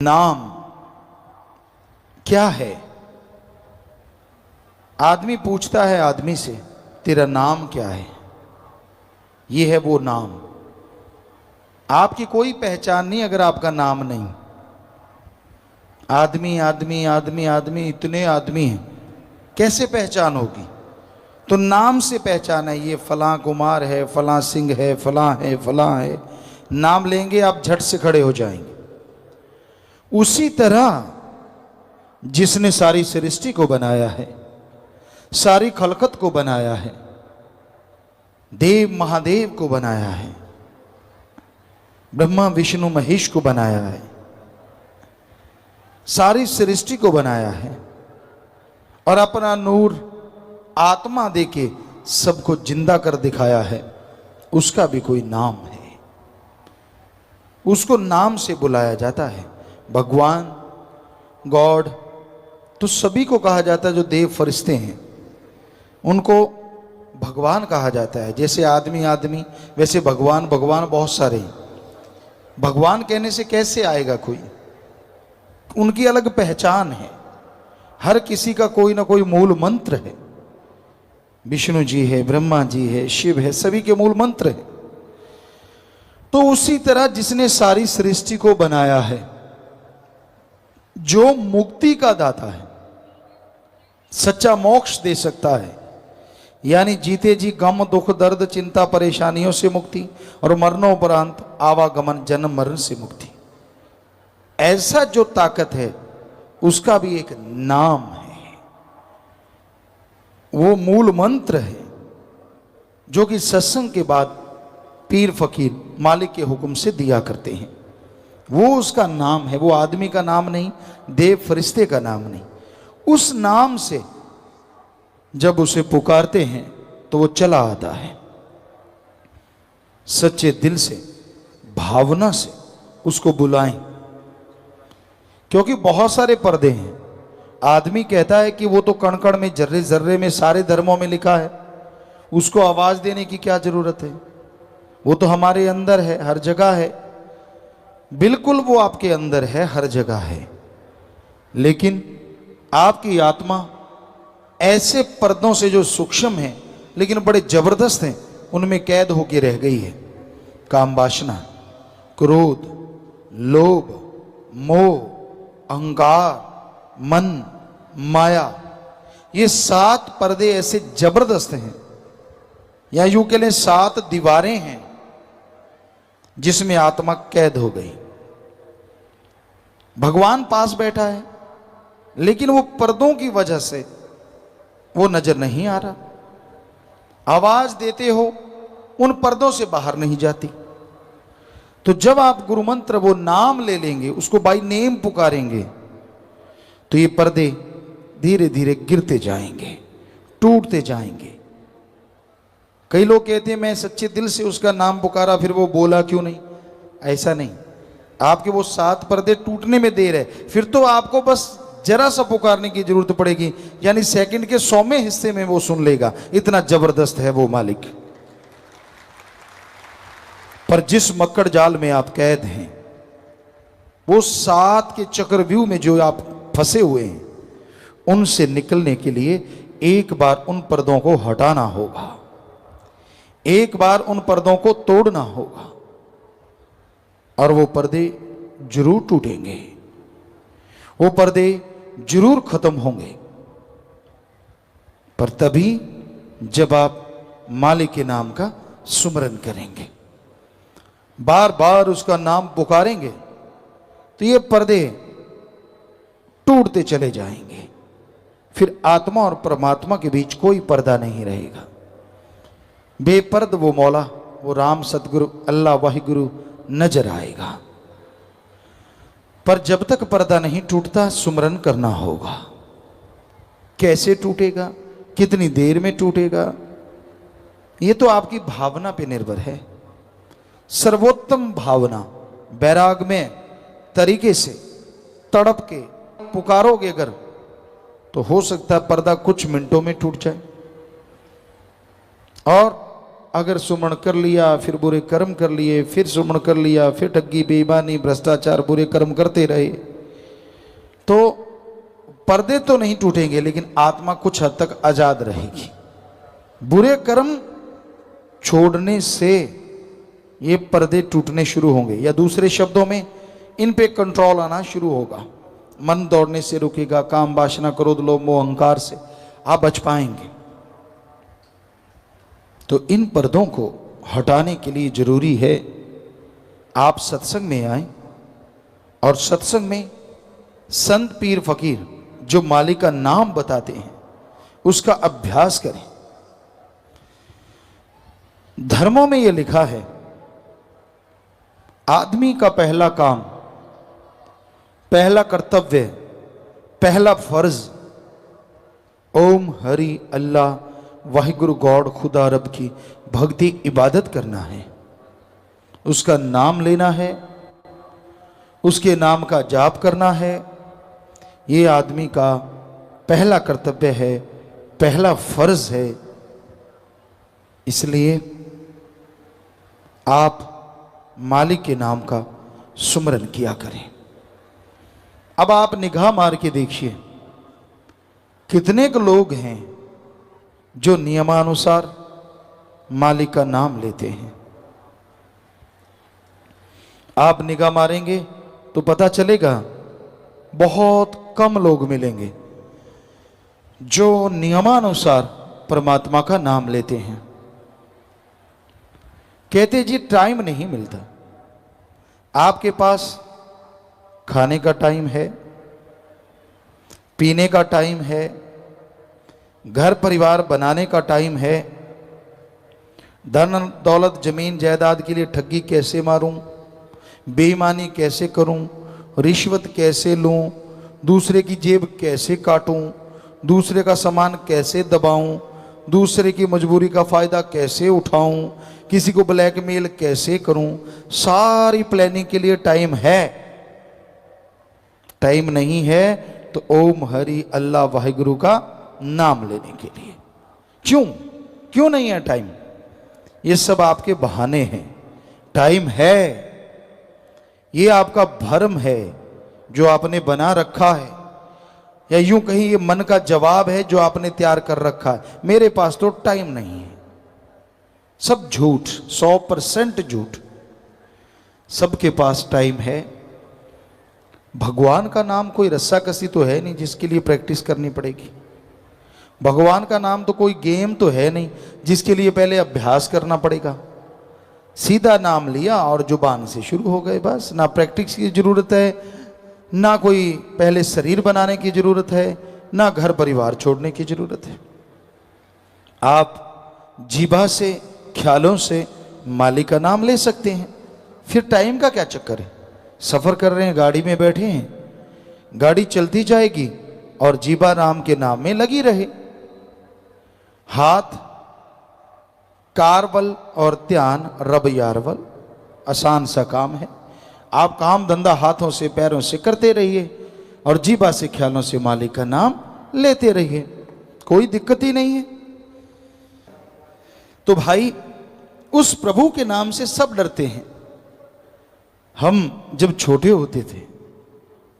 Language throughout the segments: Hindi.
नाम क्या है? आदमी पूछता है आदमी से, तेरा नाम क्या है? ये है वो नाम। आपकी कोई पहचान नहीं अगर आपका नाम नहीं। आदमी आदमी आदमी आदमी, इतने आदमी हैं, कैसे पहचान होगी? तो नाम से पहचान है। ये फलां कुमार है, फलां सिंह है, फलां है, फलां है। नाम लेंगे आप झट से खड़े हो जाएंगे। उसी तरह जिसने सारी सृष्टि को बनाया है, सारी खलकत को बनाया है, देव महादेव को बनाया है, ब्रह्मा विष्णु महेश को बनाया है, सारी सृष्टि को बनाया है और अपना नूर आत्मा देके सबको जिंदा कर दिखाया है, उसका भी कोई नाम है। उसको नाम से बुलाया जाता है। भगवान, गॉड तो सभी को कहा जाता है। जो देव फरिश्ते हैं उनको भगवान कहा जाता है। जैसे आदमी आदमी, वैसे भगवान भगवान बहुत सारे हैं। भगवान कहने से कैसे आएगा कोई? उनकी अलग पहचान है। हर किसी का कोई ना कोई मूल मंत्र है। विष्णु जी है, ब्रह्मा जी है, शिव है, सभी के मूल मंत्र है। तो उसी तरह जिसने सारी सृष्टि को बनाया है, जो मुक्ति का दाता है, सच्चा मोक्ष दे सकता है, यानी जीते जी गम दुख दर्द चिंता परेशानियों से मुक्ति और मरणोपरांत आवागमन जन्म मरण से मुक्ति, ऐसा जो ताकत है उसका भी एक नाम है। वो मूल मंत्र है जो कि सत्संग के बाद पीर फकीर मालिक के हुक्म से दिया करते हैं। वो उसका नाम है। वो आदमी का नाम नहीं, देव फरिश्ते का नाम नहीं। उस नाम से जब उसे पुकारते हैं तो वो चला आता है। सच्चे दिल से, भावना से उसको बुलाएं, क्योंकि बहुत सारे पर्दे हैं। आदमी कहता है कि वो तो कण कण में, जर्रे जर्रे में, सारे धर्मों में लिखा है, उसको आवाज देने की क्या जरूरत है? वो तो हमारे अंदर है, हर जगह है। बिल्कुल वो आपके अंदर है, हर जगह है, लेकिन आपकी आत्मा ऐसे पर्दों से जो सूक्ष्म है लेकिन बड़े जबरदस्त हैं, उनमें कैद होकर रह गई है। काम वासना, क्रोध, लोभ, मोह, अहंकार, मन, माया, ये 7 पर्दे ऐसे जबरदस्त हैं, या यूं कह लें 7 दीवारें हैं जिसमें आत्मा कैद हो गई। भगवान पास बैठा है लेकिन वो पर्दों की वजह से वो नजर नहीं आ रहा। आवाज देते हो, उन पर्दों से बाहर नहीं जाती। तो जब आप गुरु मंत्र, वो नाम ले लेंगे, उसको बाय नेम पुकारेंगे, तो ये पर्दे धीरे धीरे गिरते जाएंगे, टूटते जाएंगे। कई लोग कहते हैं मैं सच्चे दिल से उसका नाम पुकारा, फिर वो बोला क्यों नहीं? ऐसा नहीं। आपके वो 7 पर्दे टूटने में देर है, फिर तो आपको बस जरा सा पुकारने की जरूरत पड़ेगी, यानी सेकंड के 100वें हिस्से में वो सुन लेगा। इतना जबरदस्त है वो मालिक। पर जिस मक्कड़ जाल में आप कैद हैं, वो 7 के चक्रव्यूह में जो आप फंसे हुए हैं, उनसे निकलने के लिए एक बार उन पर्दों को हटाना होगा, एक बार उन पर्दों को तोड़ना होगा, और वो पर्दे जरूर टूटेंगे, वो पर्दे जरूर खत्म होंगे। पर तभी जब आप मालिक के नाम का सुमरन करेंगे, बार बार उसका नाम पुकारेंगे, तो ये पर्दे टूटते चले जाएंगे। फिर आत्मा और परमात्मा के बीच कोई पर्दा नहीं रहेगा। बेपर्द वो मौला, वो राम, सतगुरु, अल्लाह, वाहिगुरु नजर आएगा। पर जब तक पर्दा नहीं टूटता, सुमरन करना होगा। कैसे टूटेगा, कितनी देर में टूटेगा, ये तो आपकी भावना पे निर्भर है। सर्वोत्तम भावना, बैराग में तरीके से तड़प के पुकारोगे अगर, तो हो सकता है पर्दा कुछ मिनटों में टूट जाए। और अगर सुमरण कर लिया, फिर बुरे कर्म कर लिए, फिर सुमरण कर लिया, फिर ठगी बेईमानी भ्रष्टाचार बुरे कर्म करते रहे, तो पर्दे तो नहीं टूटेंगे, लेकिन आत्मा कुछ हद तक आजाद रहेगी। बुरे कर्म छोड़ने से ये पर्दे टूटने शुरू होंगे, या दूसरे शब्दों में इन पे कंट्रोल आना शुरू होगा। मन दौड़ने से रुकेगा, काम वासना क्रोध लोभ मोह अहंकार से आप बच पाएंगे। तो इन पर्दों को हटाने के लिए जरूरी है आप सत्संग में आए और सत्संग में संत पीर फकीर जो मालिक का नाम बताते हैं उसका अभ्यास करें। धर्मों में यह लिखा है, आदमी का पहला काम, पहला कर्तव्य, पहला फर्ज ओम हरि अल्लाह वाहिगुरु गॉड खुदा रब की भक्ति इबादत करना है, उसका नाम लेना है, उसके नाम का जाप करना है। ये आदमी का पहला कर्तव्य है, पहला फर्ज है। इसलिए आप मालिक के नाम का सुमरन किया करें। अब आप निगाह मार के देखिए कितने के लोग हैं जो नियमानुसार मालिक का नाम लेते हैं। आप निगाह मारेंगे तो पता चलेगा बहुत कम लोग मिलेंगे जो नियमानुसार परमात्मा का नाम लेते हैं। कहते जी टाइम नहीं मिलता। आपके पास खाने का टाइम है, पीने का टाइम है, घर परिवार बनाने का टाइम है, धन दौलत जमीन जायदाद के लिए ठगी कैसे मारूं, बेईमानी कैसे करूं, रिश्वत कैसे लूं, दूसरे की जेब कैसे काटूं, दूसरे का सामान कैसे दबाऊं, दूसरे की मजबूरी का फायदा कैसे उठाऊं, किसी को ब्लैकमेल कैसे करूं। सारी प्लानिंग के लिए टाइम है। टाइम नहीं है तो ओम हरि अल्लाह वाहिगुरु का नाम लेने के लिए। क्यों नहीं है टाइम? ये सब आपके बहाने हैं। टाइम है, ये आपका भ्रम है जो आपने बना रखा है, या यूं कहीं ये मन का जवाब है जो आपने तैयार कर रखा है। मेरे पास तो टाइम नहीं है। सब झूठ, 100% झूठ। सबके पास टाइम है। भगवान का नाम कोई रस्साकसी तो है नहीं जिसके लिए प्रैक्टिस करनी पड़ेगी। भगवान का नाम तो कोई गेम तो है नहीं जिसके लिए पहले अभ्यास करना पड़ेगा। सीधा नाम लिया और जुबान से शुरू हो गए, बस। ना प्रैक्टिस की जरूरत है, ना कोई पहले शरीर बनाने की जरूरत है, ना घर परिवार छोड़ने की जरूरत है। आप जीभा से, ख्यालों से मालिक का नाम ले सकते हैं। फिर टाइम का क्या चक्कर है? सफर कर रहे हैं, गाड़ी में बैठे हैं, गाड़ी चलती जाएगी और जीभा राम के नाम में लगी रहे। हाथ कारवल और ध्यान रब यारवल, आसान सा काम है। आप काम धंधा हाथों से पैरों से करते रहिए और जीभा से ख्यालों से मालिक का नाम लेते रहिए, कोई दिक्कत ही नहीं है। तो भाई उस प्रभु के नाम से सब डरते हैं। हम जब छोटे होते थे,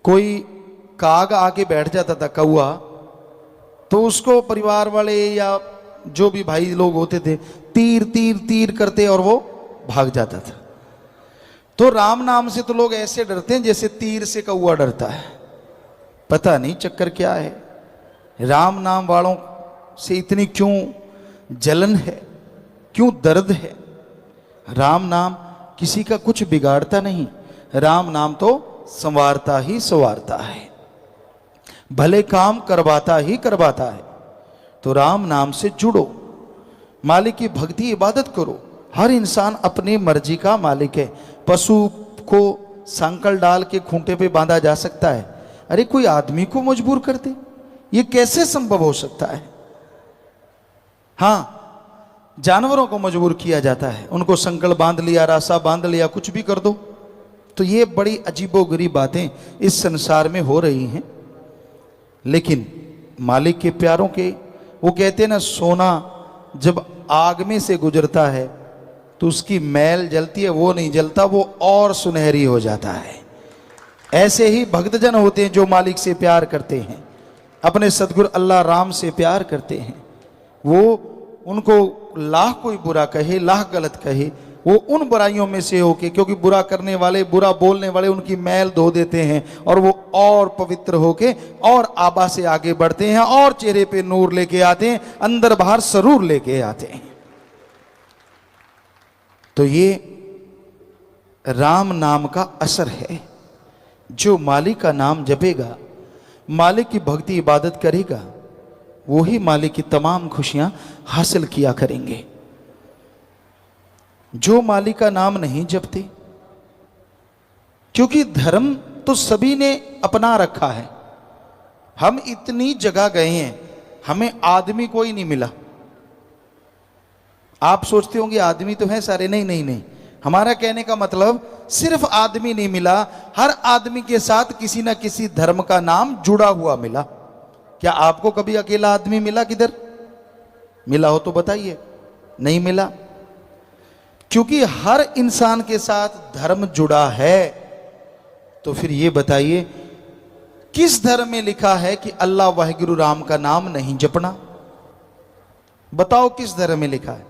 कोई काग आके बैठ जाता था, कौआ, तो उसको परिवार वाले या जो भी भाई लोग होते थे तीर तीर तीर करते और वो भाग जाता था। तो राम नाम से तो लोग ऐसे डरते हैं जैसे तीर से कौआ डरता है। पता नहीं चक्कर क्या है। राम नाम वालों से इतनी क्यों जलन है, क्यों दर्द है? राम नाम किसी का कुछ बिगाड़ता नहीं। राम नाम तो संवारता ही संवारता है, भले काम करवाता ही करवाता है। तो राम नाम से जुड़ो, मालिक की भक्ति इबादत करो। हर इंसान अपनी मर्जी का मालिक है। पशु को सांकल डाल के खूंटे पे बांधा जा सकता है, अरे कोई आदमी को मजबूर कर दे, ये कैसे संभव हो सकता है? हाँ, जानवरों को मजबूर किया जाता है, उनको संकल बांध लिया, रासा बांध लिया, कुछ भी कर दो। तो ये बड़ी अजीबोगरीब बातें इस संसार में हो रही हैं। लेकिन मालिक के प्यारों के, वो कहते हैं ना, सोना जब आग में से गुजरता है तो उसकी मैल जलती है, वो नहीं जलता, वो और सुनहरी हो जाता है। ऐसे ही भक्तजन होते हैं जो मालिक से प्यार करते हैं, अपने सदगुरु अल्लाह राम से प्यार करते हैं। वो उनको लाख कोई बुरा कहे, लाख गलत कहे, वो उन बुराइयों में से होके, क्योंकि बुरा करने वाले, बुरा बोलने वाले उनकी मैल धो देते हैं और वो और पवित्र होके और आबा से आगे बढ़ते हैं और चेहरे पे नूर लेके आते हैं, अंदर बाहर सरूर लेके आते हैं। तो ये राम नाम का असर है। जो मालिक का नाम जपेगा, मालिक की भक्ति इबादत करेगा, वो ही मालिक की तमाम खुशियां हासिल किया करेंगे। जो मालिक का नाम नहीं जपते, क्योंकि धर्म तो सभी ने अपना रखा है। हम इतनी जगह गए हैं, हमें आदमी कोई नहीं मिला। आप सोचते होंगे आदमी तो हैं सारे, नहीं नहीं नहीं, हमारा कहने का मतलब सिर्फ आदमी नहीं मिला, हर आदमी के साथ किसी ना किसी धर्म का नाम जुड़ा हुआ मिला। क्या आपको कभी अकेला आदमी मिला? किधर मिला हो तो बताइए। नहीं मिला, क्योंकि हर इंसान के साथ धर्म जुड़ा है। तो फिर ये बताइए, किस धर्म में लिखा है कि अल्लाह वाहिगुरु राम का नाम नहीं जपना? बताओ किस धर्म में लिखा है?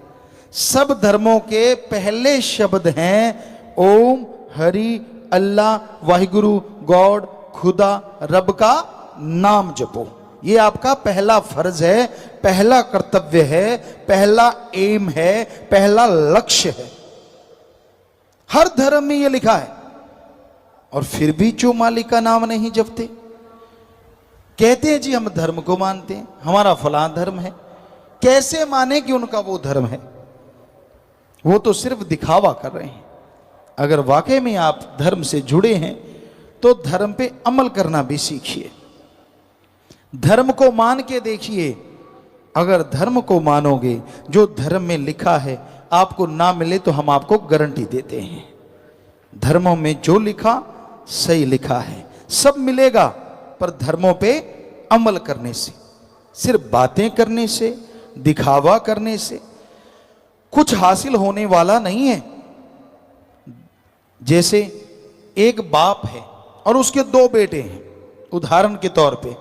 सब धर्मों के पहले शब्द हैं ओम, हरि, अल्लाह, वाहिगुरु, गॉड, खुदा, रब का नाम जपो। ये आपका पहला फर्ज है, पहला कर्तव्य है, पहला एम है, पहला लक्ष्य है। हर धर्म में ये लिखा है। और फिर भी जो मालिक का नाम नहीं जपते, कहते हैं जी हम धर्म को मानते हैं, हमारा फलां धर्म है। कैसे माने कि उनका वो धर्म है? वो तो सिर्फ दिखावा कर रहे हैं। अगर वाकई में आप धर्म से जुड़े हैं तो धर्म पे अमल करना भी सीखिए, धर्म को मान के देखिए। अगर धर्म को मानोगे, जो धर्म में लिखा है आपको ना मिले तो हम आपको गारंटी देते हैं, धर्मों में जो लिखा सही लिखा है, सब मिलेगा। पर धर्मों पे अमल करने से, सिर्फ बातें करने से, दिखावा करने से कुछ हासिल होने वाला नहीं है। जैसे एक बाप है और उसके दो बेटे हैं। उदाहरण के तौर पे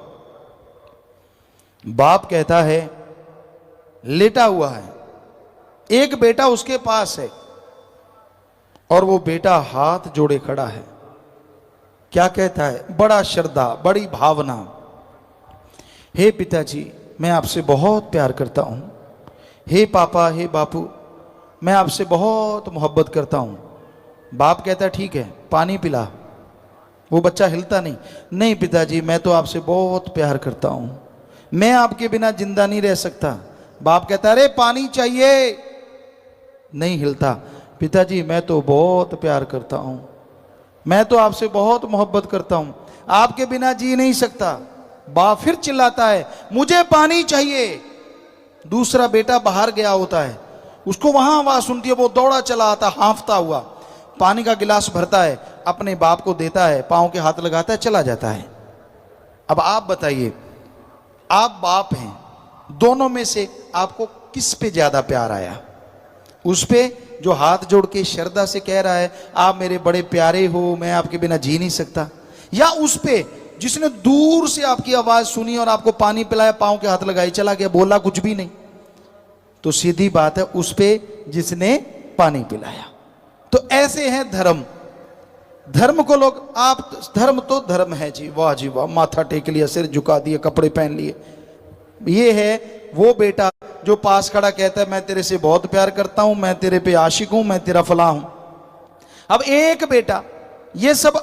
बाप कहता है, लेटा हुआ है, एक बेटा उसके पास है और वो बेटा हाथ जोड़े खड़ा है। क्या कहता है? बड़ा श्रद्धा, बड़ी भावना, हे पिताजी मैं आपसे बहुत प्यार करता हूं, हे पापा, हे बापू मैं आपसे बहुत मोहब्बत करता हूं। बाप कहता है ठीक है पानी पिला। वो बच्चा हिलता नहीं, नहीं पिताजी मैं तो आपसे बहुत प्यार करता हूं, मैं आपके बिना जिंदा नहीं रह सकता। बाप कहता है अरे पानी चाहिए, नहीं हिलता। पिताजी मैं तो बहुत प्यार करता हूं, मैं तो आपसे बहुत मोहब्बत करता हूं, आपके बिना जी नहीं सकता। बाप फिर चिल्लाता है मुझे पानी चाहिए। दूसरा बेटा बाहर गया होता है, उसको वहां आवाज सुनती है, वो दौड़ा चला आता हांफता हुआ, पानी का गिलास भरता है, अपने बाप को देता है, पांव के हाथ लगाता है, चला जाता है। अब आप बताइए, आप बाप हैं, दोनों में से आपको किस पे ज्यादा प्यार आया? उस पे जो हाथ जोड़ के श्रद्धा से कह रहा है आप मेरे बड़े प्यारे हो, मैं आपके बिना जी नहीं सकता, या उस पे जिसने दूर से आपकी आवाज सुनी और आपको पानी पिलाया, पांव के हाथ लगाए, चला गया, बोला कुछ भी नहीं? तो सीधी बात है उस पे जिसने पानी पिलाया। तो ऐसे हैं धर्म। धर्म को लोग, आप धर्म तो धर्म है जी, वाह जी वाह, माथा टेक लिया, सिर झुका दिए, कपड़े पहन लिए। ये है वो बेटा जो पास खड़ा कहता है मैं तेरे से बहुत प्यार करता हूं, मैं तेरे पे आशिक हूं, मैं तेरा फला हूं। अब एक बेटा ये सब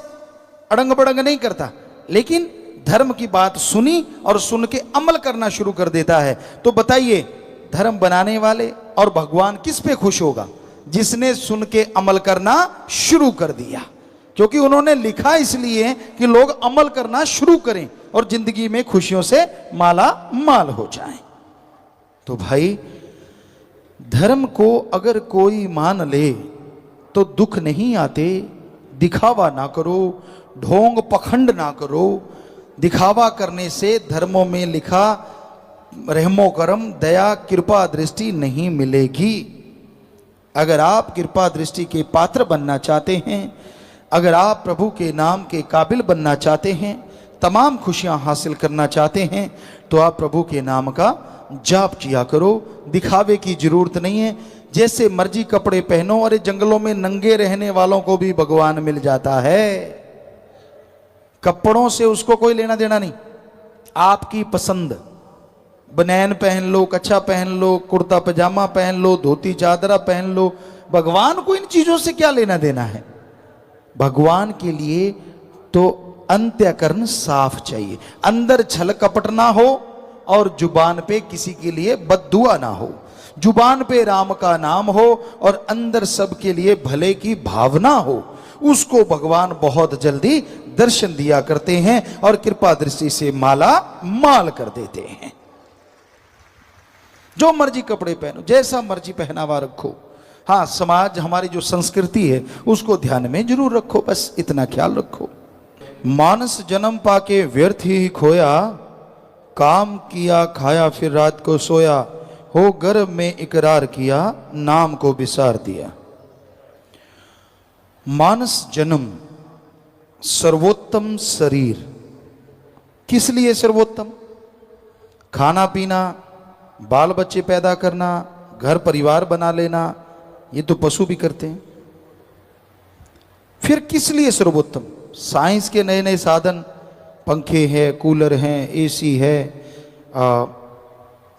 अड़ंग बड़ंग नहीं करता, लेकिन धर्म की बात सुनी और सुन के अमल करना शुरू कर देता है। तो बताइए धर्म बनाने वाले और भगवान किस पे खुश होगा? जिसने सुन के अमल करना शुरू कर दिया, क्योंकि उन्होंने लिखा इसलिए कि लोग अमल करना शुरू करें और जिंदगी में खुशियों से माला माल हो जाएं। तो भाई धर्म को अगर कोई मान ले तो दुख नहीं आते। दिखावा ना करो, ढोंग पखंड ना करो। दिखावा करने से धर्मों में लिखा रहमो करम, दया, कृपा दृष्टि नहीं मिलेगी। अगर आप कृपा दृष्टि के पात्र बनना चाहते हैं, अगर आप प्रभु के नाम के काबिल बनना चाहते हैं, तमाम खुशियां हासिल करना चाहते हैं, तो आप प्रभु के नाम का जाप किया करो। दिखावे की जरूरत नहीं है। जैसे मर्जी कपड़े पहनो, अरे जंगलों में नंगे रहने वालों को भी भगवान मिल जाता है। कपड़ों से उसको कोई लेना देना नहीं। आपकी पसंद, बनैन पहन लो, कच्छा पहन लो, कुर्ता पजामा पहन लो, धोती चादरा पहन लो, भगवान को इन चीजों से क्या लेना देना है। भगवान के लिए तो अंत्यकरण साफ चाहिए, अंदर छल कपट ना हो और जुबान पे किसी के लिए बद्दुआ ना हो। जुबान पे राम का नाम हो और अंदर सबके लिए भले की भावना हो। उसको भगवान बहुत जल्दी दर्शन दिया करते हैं और कृपा दृष्टि से माला माल कर देते हैं। जो मर्जी कपड़े पहनो, जैसा मर्जी पहनावा रखो, हाँ समाज हमारी जो संस्कृति है उसको ध्यान में जरूर रखो, बस इतना ख्याल रखो। मानस जन्म पाके व्यर्थ ही खोया, काम किया खाया फिर रात को सोया, हो गर्भ में इकरार किया नाम को बिसार दिया। मानस जन्म, सर्वोत्तम शरीर। किस लिए सर्वोत्तम? खाना पीना, बाल बच्चे पैदा करना, घर परिवार बना लेना, ये तो पशु भी करते हैं। फिर किस लिए सर्वोत्तम? साइंस के नए नए साधन, पंखे हैं, कूलर हैं, एसी है,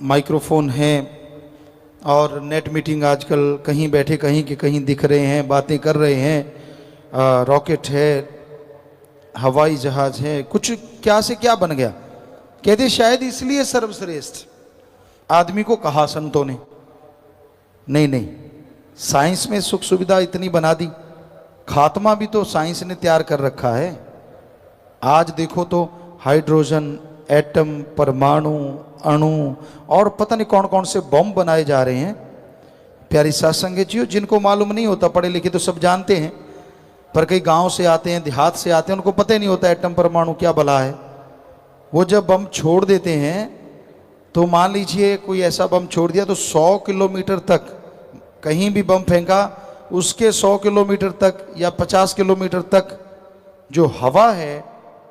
माइक्रोफोन है, और नेट मीटिंग आजकल कहीं बैठे कहीं के कहीं दिख रहे हैं, बातें कर रहे हैं, रॉकेट है, हवाई जहाज है, कुछ क्या से क्या बन गया। कहते शायद इसलिए सर्वश्रेष्ठ आदमी को कहा संतों ने। नहीं नहीं, साइंस में सुख सुविधा इतनी बना दी, खात्मा भी तो साइंस ने तैयार कर रखा है। आज देखो तो हाइड्रोजन, एटम, परमाणु, अणु और पता नहीं कौन कौन से बम बनाए जा रहे हैं। प्यारी सत्संग जी, जिनको मालूम नहीं होता, पढ़े लिखे तो सब जानते हैं, पर कई गांव से आते हैं, देहात से आते हैं, उनको पता ही नहीं होता एटम परमाणु क्या भला है। वो जब बम छोड़ देते हैं तो मान लीजिए कोई ऐसा बम छोड़ दिया तो 100 किलोमीटर तक, कहीं भी बम फेंका उसके 100 किलोमीटर तक या 50 किलोमीटर तक जो हवा है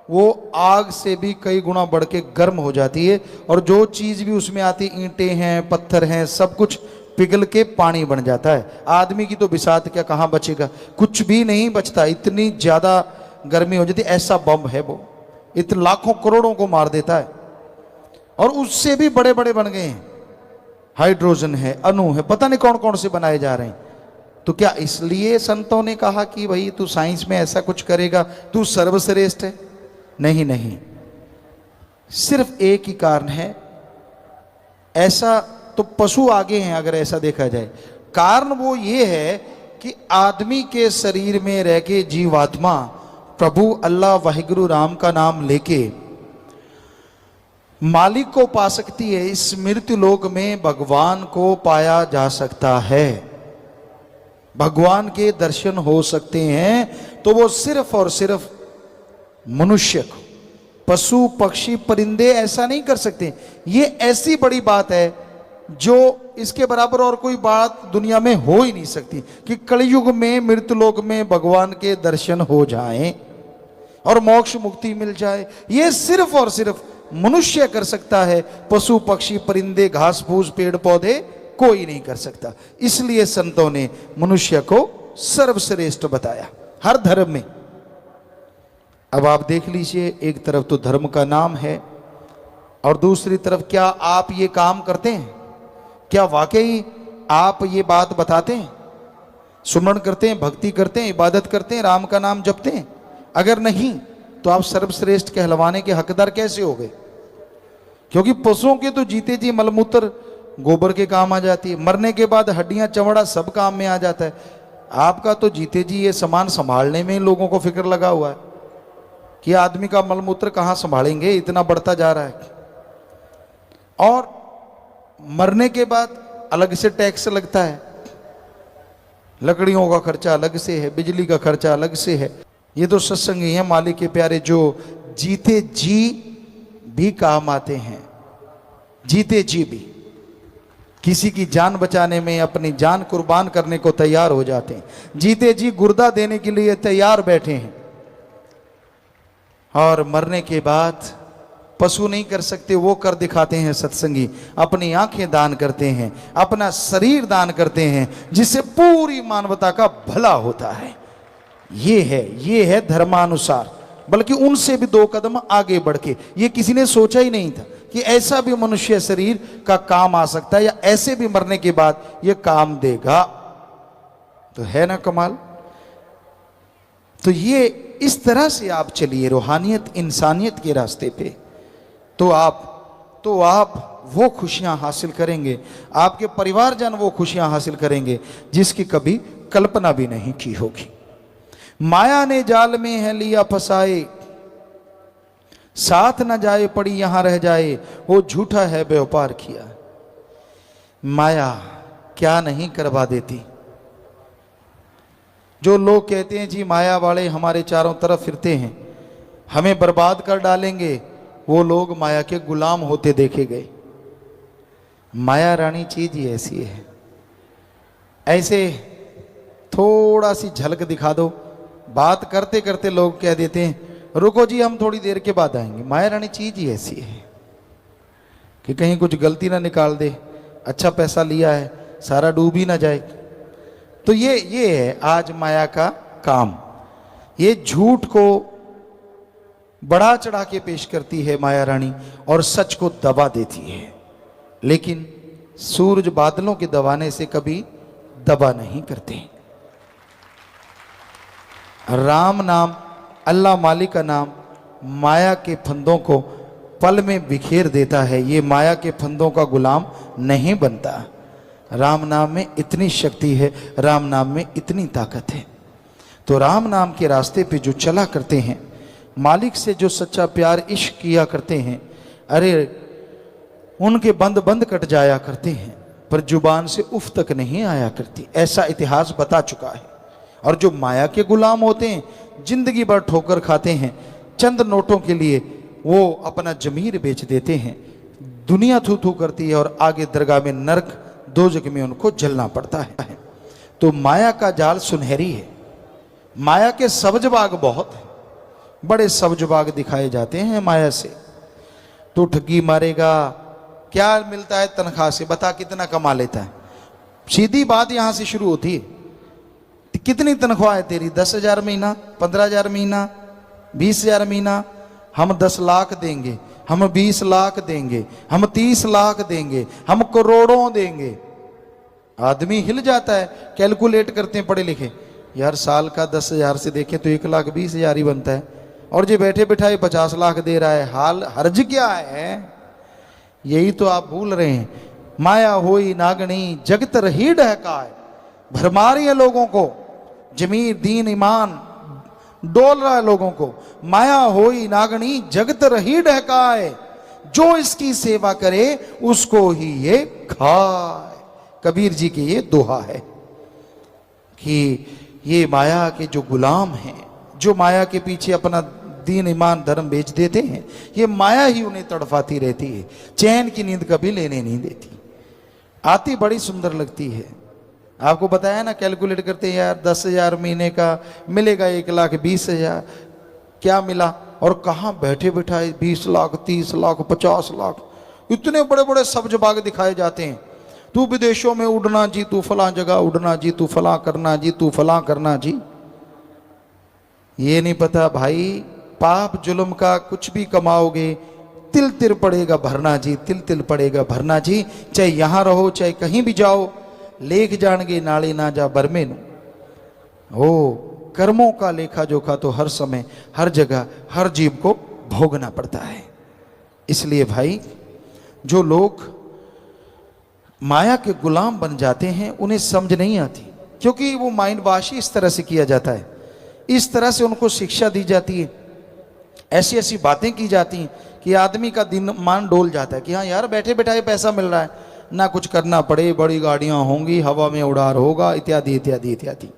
वो आग से भी कई गुना बढ़ के गर्म हो जाती है, और जो चीज़ भी उसमें आती, ईंटें हैं, पत्थर हैं, सब कुछ पिघल के पानी बन जाता है। आदमी की तो बिसात क्या, कहाँ बचेगा, कुछ भी नहीं बचता, इतनी ज़्यादा गर्मी हो जाती। ऐसा बम है वो, इतने लाखों करोड़ों को मार देता है। और उससे भी बड़े बड़े बन गए हैं, हाइड्रोजन है, अणु है, पता नहीं कौन कौन से बनाए जा रहे हैं। तो क्या इसलिए संतों ने कहा कि भाई तू साइंस में ऐसा कुछ करेगा तू सर्वश्रेष्ठ है? नहीं नहीं, सिर्फ एक ही कारण है। ऐसा तो पशु आगे हैं अगर ऐसा देखा जाए। कारण वो ये है कि आदमी के शरीर में रह के जीवात्मा प्रभु अल्लाह वाहिगुरु राम का नाम लेके मालिक को पा सकती है। इस मृत्यु लोक में भगवान को पाया जा सकता है, भगवान के दर्शन हो सकते हैं। तो वो सिर्फ और सिर्फ मनुष्य को, पशु पक्षी परिंदे ऐसा नहीं कर सकते। ये ऐसी बड़ी बात है जो इसके बराबर और कोई बात दुनिया में हो ही नहीं सकती कि कलयुग में मृत्यु लोक में भगवान के दर्शन हो जाएं और मोक्ष मुक्ति मिल जाए। ये सिर्फ और सिर्फ मनुष्य कर सकता है, पशु पक्षी परिंदे घास फूस पेड़ पौधे कोई नहीं कर सकता। इसलिए संतों ने मनुष्य को सर्वश्रेष्ठ बताया हर धर्म में। अब आप देख लीजिए, एक तरफ तो धर्म का नाम है और दूसरी तरफ क्या आप ये काम करते हैं? क्या वाकई आप ये बात बताते हैं? सुमरण करते हैं, भक्ति करते हैं, इबादत करते हैं, राम का नाम जपते हैं? अगर नहीं तो आप सर्वश्रेष्ठ कहलवाने के हकदार कैसे हो गए? क्योंकि पशुओं के तो जीते जी मलमूत्र गोबर के काम आ जाती है, मरने के बाद हड्डियां चमड़ा सब काम में आ जाता है। आपका तो जीते जी ये सामान संभालने में लोगों को फिक्र लगा हुआ है कि आदमी का मलमूत्र कहाँ संभालेंगे, इतना बढ़ता जा रहा है। और मरने के बाद अलग से टैक्स लगता है, लकड़ियों का खर्चा अलग से है, बिजली का खर्चा अलग से है। ये तो सत्संगी हैं मालिक के प्यारे जो जीते जी भी काम आते हैं, जीते जी भी। किसी की जान बचाने में अपनी जान कुर्बान करने को तैयार हो जाते हैं, जीते जी गुर्दा देने के लिए तैयार बैठे हैं, और मरने के बाद पशु नहीं कर सकते वो कर दिखाते हैं सत्संगी। अपनी आंखें दान करते हैं, अपना शरीर दान करते हैं, जिससे पूरी मानवता का भला होता है। ये है धर्मानुसार, बल्कि उनसे भी 2 कदम आगे बढ़ के। ये किसी ने सोचा ही नहीं था कि ऐसा भी मनुष्य शरीर का काम आ सकता है, या ऐसे भी मरने के बाद ये काम देगा। तो है ना कमाल। तो ये इस तरह से आप चलिए रूहानियत इंसानियत के रास्ते पे, तो आप वो खुशियां हासिल करेंगे, आपके परिवारजन वो खुशियां हासिल करेंगे जिसकी कभी कल्पना भी नहीं की होगी। माया ने जाल में है लिया फसाए, साथ न जाए पड़ी यहां रह जाए, वो झूठा है व्यापार किया। माया क्या नहीं करवा देती। जो लोग कहते हैं जी माया वाले हमारे चारों तरफ फिरते हैं, हमें बर्बाद कर डालेंगे, वो लोग माया के गुलाम होते देखे गए। माया रानी चीज ही ऐसी है। ऐसे थोड़ा सी झलक दिखा दो, बात करते करते लोग कह देते हैं रुको जी हम थोड़ी देर के बाद आएंगे। माया रानी चीज ही ऐसी है कि कहीं कुछ गलती ना निकाल दे, अच्छा पैसा लिया है सारा डूब ही ना जाए। तो ये है आज माया का काम। ये झूठ को बढ़ा चढ़ा के पेश करती है माया रानी, और सच को दबा देती है। लेकिन सूरज बादलों के दबाने से कभी दबा नहीं करते। राम नाम, अल्लाह मालिक का नाम माया के फंदों को पल में बिखेर देता है। ये माया के फंदों का गुलाम नहीं बनता। राम नाम में इतनी शक्ति है, राम नाम में इतनी ताकत है। तो राम नाम के रास्ते पे जो चला करते हैं, मालिक से जो सच्चा प्यार इश्क किया करते हैं, अरे उनके बंद बंद कट जाया करते हैं, पर जुबान से उफ तक नहीं आया करती। ऐसा इतिहास बता चुका है। और जो माया के गुलाम होते हैं, जिंदगी भर ठोकर खाते हैं, चंद नोटों के लिए वो अपना जमीर बेच देते हैं। दुनिया थू थू करती है और आगे दरगाह में नरक दोजख में उनको जलना पड़ता है। तो माया का जाल सुनहरी है। माया के सब्ज बाग बहुत है, बड़े सब्ज बाग दिखाए जाते हैं माया से। तो ठगी मारेगा, क्या मिलता है तनख्वाह से, बता कितना कमा लेता है। सीधी बात यहां से शुरू होती है, कितनी तनख्वाह है तेरी? 10,000 महीना, 15,000 महीना, 20,000 महीना। हम 10 लाख देंगे, हम 20 लाख देंगे, हम 30 लाख देंगे, हम करोड़ों देंगे। आदमी हिल जाता है। कैलकुलेट करते हैं पढ़े लिखे, यार साल का 10,000 से देखें तो 1,20,000 ही बनता है, और जो बैठे बैठाए 50 लाख दे रहा है। हाल हर्ज क्या है? यही तो आप भूल रहे हैं। माया होई नागणी जगत रही डहकाए, भरमा रही है लोगों को। जमीर दीन ईमान डोल रहा है लोगों को। माया होई नागणी जगत रही डहकाए, जो इसकी सेवा करे उसको ही ये खाए। कबीर जी के ये दोहा है कि ये माया के जो गुलाम हैं, जो माया के पीछे अपना दीन ईमान धर्म बेच देते हैं, ये माया ही उन्हें तड़फाती रहती है, चैन की नींद कभी लेने नहीं देती। आती बड़ी सुंदर लगती है। आपको बताया ना, कैलकुलेट करते हैं यार 10,000 महीने का मिलेगा 1,20,000, क्या मिला? और कहाँ बैठे बैठाए 20 लाख, 30 लाख, 50 लाख, इतने बड़े बड़े सब्ज बाग दिखाए जाते हैं। तू विदेशों में उड़ना जी, तू फलां जगह उड़ना जी, तू फलां करना जी, तू फलां करना जी। ये नहीं पता भाई, पाप जुल्म का कुछ भी कमाओगे तिल तिल पड़ेगा भरना जी, तिल तिल पड़ेगा भरना जी। चाहे यहां रहो चाहे कहीं भी जाओ, लेख जाणगे नाली ना जा बरमे नु। ओ कर्मों का लेखा जोखा तो हर समय हर जगह हर जीव को भोगना पड़ता है। इसलिए भाई जो लोग माया के गुलाम बन जाते हैं उन्हें समझ नहीं आती, क्योंकि वो माइंड वॉश इस तरह से किया जाता है, इस तरह से उनको शिक्षा दी जाती है, ऐसी ऐसी बातें की जाती हैं कि आदमी का दिन मान डोल जाता है कि हाँ यार बैठे बैठाए पैसा मिल रहा है, ना कुछ करना पड़े, बड़ी गाड़ियां होंगी, हवा में उड़ार होगा, इत्यादि इत्यादि इत्यादि।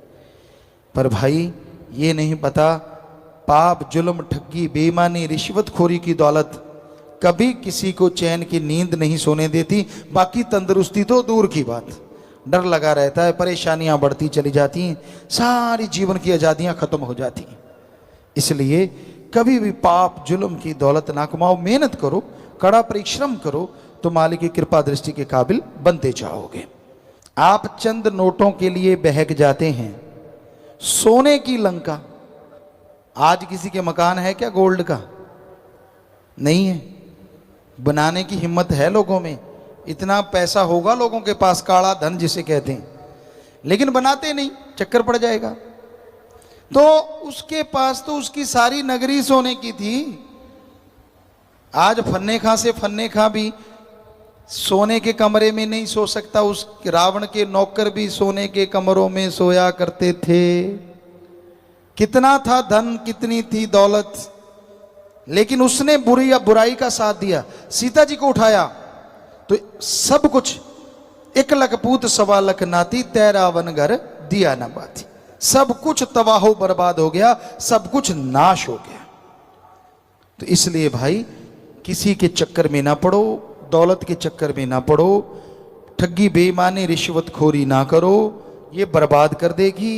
पर भाई ये नहीं पता पाप जुल्म ठगी बेईमानी रिश्वतखोरी की दौलत कभी किसी को चैन की नींद नहीं सोने देती। बाकी तंदुरुस्ती तो दूर की बात, डर लगा रहता है, परेशानियां बढ़ती चली जाती हैं, सारी जीवन की आज़ादियां खत्म हो जाती हैं। इसलिए कभी भी पाप जुल्म की दौलत ना कमाओ, मेहनत करो, कड़ा परिश्रम करो, तो मालिक की कृपा दृष्टि के काबिल बनते जाओगे। आप चंद नोटों के लिए बहक जाते हैं। सोने की लंका, आज किसी के मकान है क्या गोल्ड का? नहीं है। बनाने की हिम्मत है लोगों में, इतना पैसा होगा लोगों के पास, काला धन जिसे कहते हैं, लेकिन बनाते नहीं, चक्कर पड़ जाएगा। तो उसके पास तो उसकी सारी नगरी सोने की थी। आज फन्ने खां से फन्ने खां भी सोने के कमरे में नहीं सो सकता। उस रावण के नौकर भी सोने के कमरों में सोया करते थे। कितना था धन, कितनी थी दौलत, लेकिन उसने बुराई का साथ दिया। सीता जी को उठाया तो सब कुछ, 1 लख पूत 1.25 लाख नाती, 13 वन घर दिया न बाती। सब कुछ तबाहो बर्बाद हो गया, सब कुछ नाश हो गया। तो इसलिए भाई किसी के चक्कर में ना पड़ो, दौलत के चक्कर में ना पड़ो, ठगी बेईमानी रिश्वतखोरी ना करो, ये बर्बाद कर देगी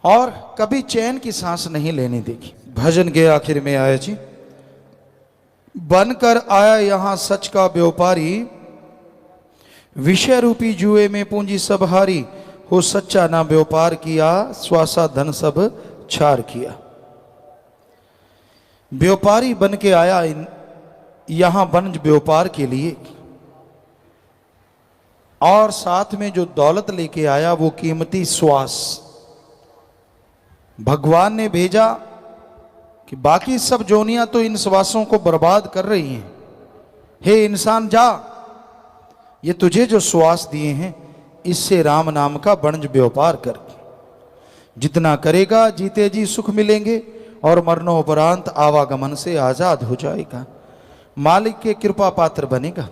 और कभी चैन की सांस नहीं लेने देगी। भजन के आखिर में आया जी, बनकर आया यहां सच का व्यापारी, विषय रूपी जुए में पूंजी सब हारी, हो सच्चा ना व्यापार किया, स्वासा धन सब छार किया। व्यापारी बन के आया यहां वनज व्यापार के लिए, और साथ में जो दौलत लेके आया वो कीमती श्वास। भगवान ने भेजा कि बाकी सब जोनियां तो इन श्वासों को बर्बाद कर रही हैं, हे इंसान जा, ये तुझे जो श्वास दिए हैं इससे राम नाम का वणज व्यापार कर। जितना करेगा जीते जी सुख मिलेंगे और मरणोपरांत आवागमन से आजाद हो जाएगा, मालिक के कृपा पात्र बनेगा।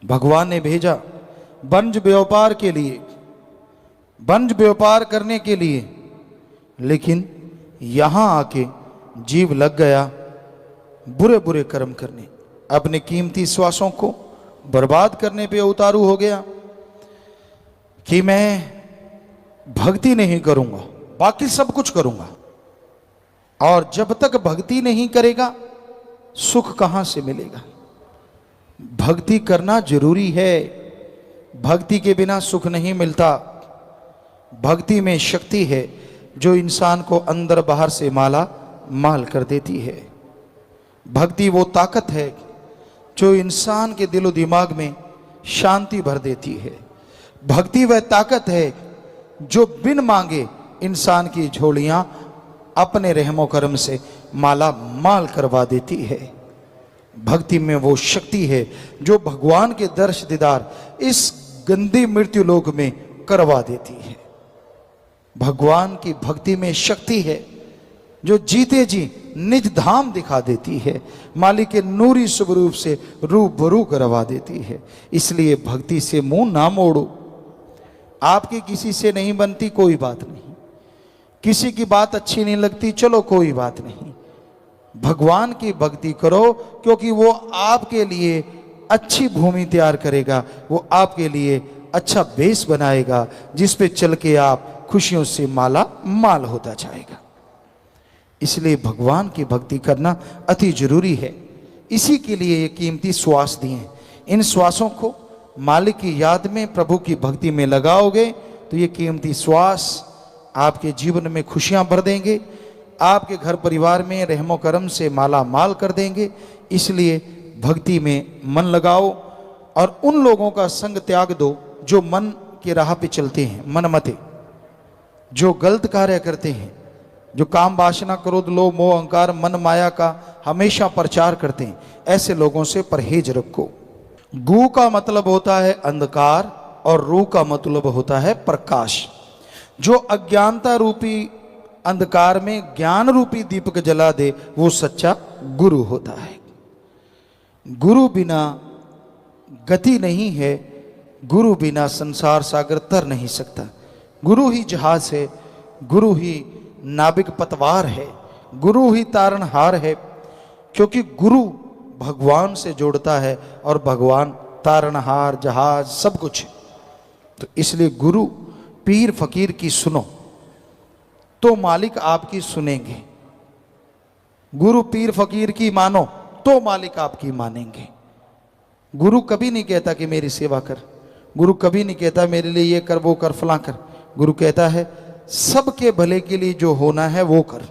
भगवान ने भेजा वणज व्यापार के लिए, वणज व्यापार करने के लिए, लेकिन यहां आके जीव लग गया बुरे बुरे कर्म करने, अपने कीमती श्वासों को बर्बाद करने पे उतारू हो गया कि मैं भक्ति नहीं करूंगा, बाकी सब कुछ करूंगा। और जब तक भक्ति नहीं करेगा सुख कहां से मिलेगा? भक्ति करना जरूरी है, भक्ति के बिना सुख नहीं मिलता। भक्ति में शक्ति है जो इंसान को अंदर बाहर से माला माल कर देती है। भक्ति वो ताकत है जो इंसान के दिलो दिमाग में शांति भर देती है। भक्ति वह ताकत है जो बिन मांगे इंसान की झोलियां अपने रहमो करम से माला माल करवा देती है। भक्ति में वो शक्ति है जो भगवान के दर्श दीदार इस गंदी मृत्यु लोक में करवा देती है। भगवान की भक्ति में शक्ति है जो जीते जी निज धाम दिखा देती है, मालिक के नूरी स्वरूप से रूबरू करवा देती है। इसलिए भक्ति से मुंह ना मोड़ो। आपकी किसी से नहीं बनती, कोई बात नहीं, किसी की बात अच्छी नहीं लगती, चलो कोई बात नहीं, भगवान की भक्ति करो, क्योंकि वो आपके लिए अच्छी भूमि तैयार करेगा, वो आपके लिए अच्छा बेस बनाएगा जिस पे चल के आप खुशियों से माला माल होता जाएगा। इसलिए भगवान की भक्ति करना अति जरूरी है। इसी के लिए ये कीमती श्वास दिए। इन श्वासों को मालिक की याद में, प्रभु की भक्ति में लगाओगे तो ये कीमती श्वास आपके जीवन में खुशियां भर देंगे, आपके घर परिवार में रहमो करम से माला माल कर देंगे। इसलिए भक्ति में मन लगाओ और उन लोगों का संग त्याग दो जो मन की राह पे चलते हैं, मनमते, जो गलत कार्य करते हैं, जो काम वासना क्रोध लोभ मोह अहंकार मन माया का हमेशा प्रचार करते हैं। ऐसे लोगों से परहेज रखो। गु का मतलब होता है अंधकार और रू का मतलब होता है प्रकाश। जो अज्ञानता रूपी अंधकार में ज्ञान रूपी दीपक जला दे वो सच्चा गुरु होता है। गुरु बिना गति नहीं है, गुरु बिना संसार सागर तर नहीं सकता। गुरु ही जहाज है, गुरु ही नाविक पतवार है, गुरु ही तारणहार है, क्योंकि गुरु भगवान से जोड़ता है और भगवान तारणहार, जहाज, सब कुछ है। तो इसलिए गुरु पीर फकीर की सुनो तो मालिक आपकी सुनेंगे, गुरु पीर फकीर की मानो तो मालिक आपकी मानेंगे। गुरु कभी नहीं कहता कि मेरी सेवा कर, गुरु कभी नहीं कहता मेरे लिए ये कर वो कर फलां कर। गुरु कहता है सबके भले के लिए जो होना है वो कर,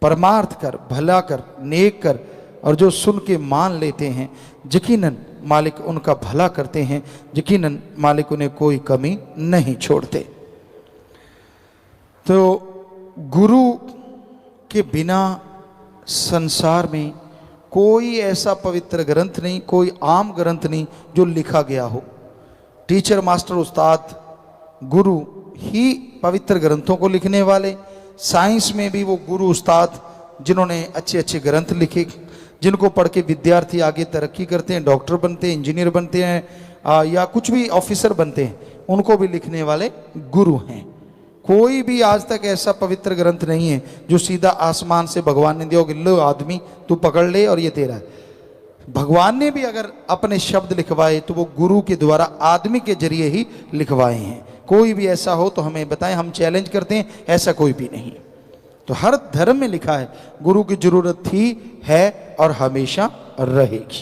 परमार्थ कर, भला कर, नेक कर। और जो सुन के मान लेते हैं यकीनन मालिक उनका भला करते हैं, यकीनन मालिक उन्हें कोई कमी नहीं छोड़ते। तो गुरु के बिना संसार में कोई ऐसा पवित्र ग्रंथ नहीं, कोई आम ग्रंथ नहीं जो लिखा गया हो। टीचर, मास्टर, उस्ताद, गुरु ही पवित्र ग्रंथों को लिखने वाले। साइंस में भी वो गुरु उस्ताद जिन्होंने अच्छे अच्छे ग्रंथ लिखे, जिनको पढ़ के विद्यार्थी आगे तरक्की करते हैं, डॉक्टर बनते हैं, इंजीनियर बनते हैं या कुछ भी ऑफिसर बनते हैं, उनको भी लिखने वाले गुरु हैं। कोई भी आज तक ऐसा पवित्र ग्रंथ नहीं है जो सीधा आसमान से भगवान ने दिया कि लो आदमी तू पकड़ ले और ये तेरा है। भगवान ने भी अगर अपने शब्द लिखवाए तो वो गुरु के द्वारा आदमी के जरिए ही लिखवाए हैं। कोई भी ऐसा हो तो हमें बताएं, हम चैलेंज करते हैं, ऐसा कोई भी नहीं। तो हर धर्म में लिखा है गुरु की जरूरत थी, है और हमेशा रहेगी।